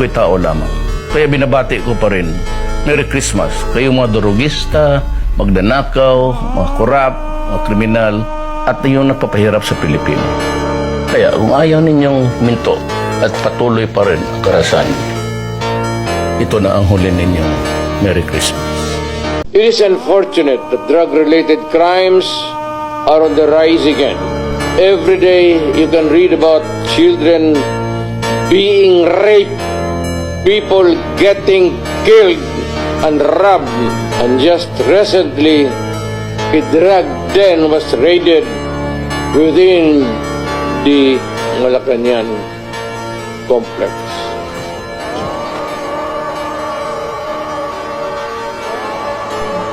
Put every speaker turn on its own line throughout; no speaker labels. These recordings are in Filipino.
Ako'y tao lamang. Kaya binabati ko pa rin, Merry Christmas. Kayong mga durugista, magdanakaw, mga korap, mga kriminal, at yung nagpapahirap sa Pilipino. Kaya kung ayaw ninyong minto at patuloy pa rin ang karahasan, ito na ang huli ninyong Merry Christmas.
It is unfortunate that drug-related crimes are on the rise again. Every day you can read about children being raped, people getting killed and robbed, and just recently a drug den was raided within the Malacañang complex.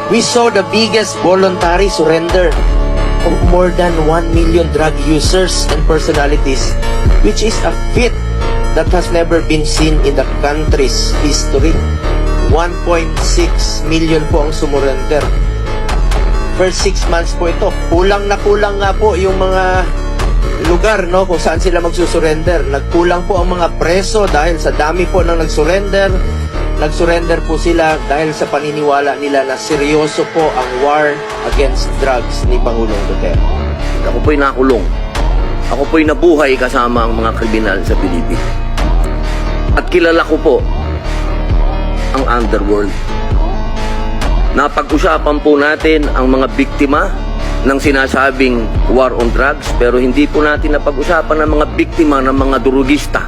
We saw the biggest voluntary surrender of more than 1 million drug users and personalities, which is a feat that has never been seen in the country's history. 1.6 million po ang sumurrender. First 6 months po ito. Kulang na kulang nga po yung mga lugar, no, kung saan sila magsusurrender. Nagkulang po ang mga preso dahil sa dami po ng nagsurrender. Nagsurrender po sila dahil sa paniniwala nila na seryoso po ang war against drugs ni Pangulong Duterte.
Ako po'y nakulong. Ako po'y nabuhay kasama ang mga kriminal sa Pilipinas. At kilala ko po ang underworld. Napag-usapan po natin ang mga biktima ng sinasabing war on drugs, pero hindi po natin napag-usapan ang mga biktima ng mga durugista.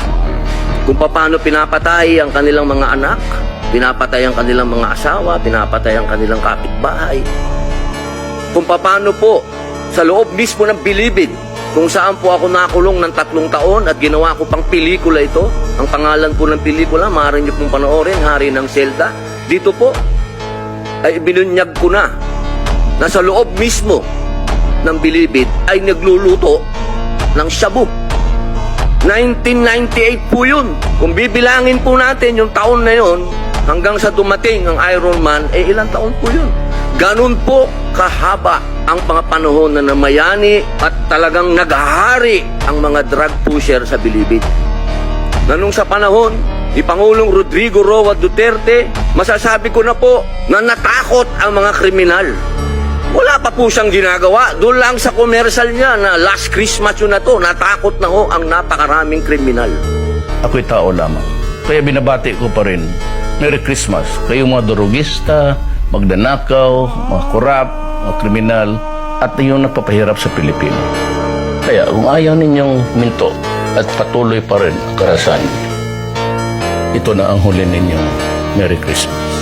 Kung paano pinapatay ang kanilang mga anak, pinapatay ang kanilang mga asawa, pinapatay ang kanilang kapitbahay. Kung paano po sa loob mismo ng bilibid, kung saan po ako nakulong ng 3 taon at ginawa ko pang pelikula ito. Ang pangalan po ng pelikula, maaari niyo pong panoorin, Hari ng Selda. Dito po ay binunyag ko na sa loob mismo ng bilibid ay nagluluto ng shabu. 1998 po yun. Kung bibilangin po natin yung taon na yun, hanggang sa dumating ang Iron Man, ilang taon po yun. Ganun po kahaba ang mga panahon na namayani at talagang naghahari ang mga drug pusher sa bilibid. Na nung sa panahon ni Pangulong Rodrigo Roa Duterte, masasabi ko na po na natakot ang mga kriminal. Wala pa po siyang ginagawa. Doon lang sa commercial niya na last Christmas yun na to, natakot na ho ang napakaraming kriminal.
Ako'y tao lamang. Kaya binabati ko pa rin, Merry Christmas. Kayong mga durugista, magdanakaw, mga korap, mga kriminal, at yung nagpapahirap sa Pilipino. Kaya kung ayaw ninyong minto at patuloy pa rin ang karahasan, ito na ang huli ninyong Merry Christmas.